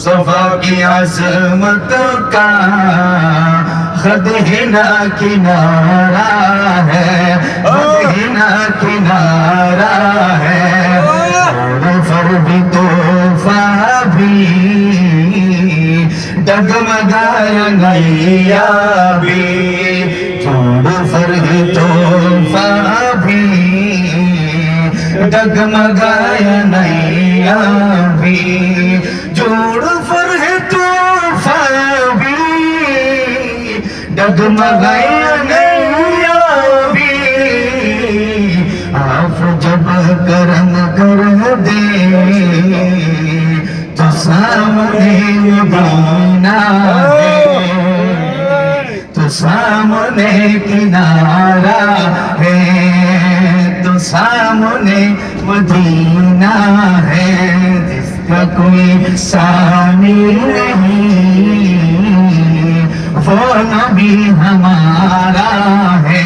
मुस्तफा की अज़मत का खद ही ना किनारा है, खद ही ना किनारा है। फर भी तोहफा भी डगमगाया नैया भी, फर भी तोहफा भी डगमगाया नैया भी। जोड़ फर है तोहफा भी डगमगाया नैया भी। आप जब करम कर दे तो सामने मदीना है, तो सामने किनारा है, तो सामने मदीना है। जिसका कोई सानी नहीं वो नबी हमारा है,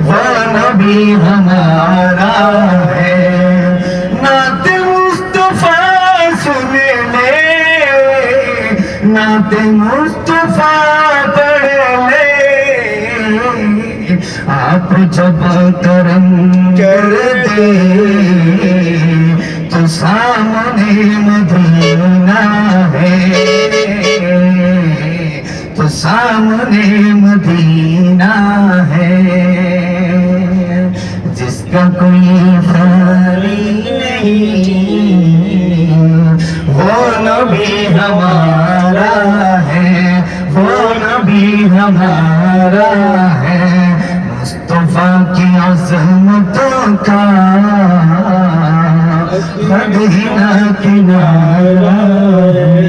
वो नबी हमारा है। नाते मुस्तफा सुन ले, नाते मुस्तफा पढ़ ले। आप जब करम कर दे तो सामने मदीना है, तो सामने मदीना है। जिसका कोई खाली नहीं वो नबी हमारा है, वो नबी हमारा है। मुस्तफा की अज़मतों का खद ही ना किनारा है।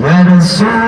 या रसूल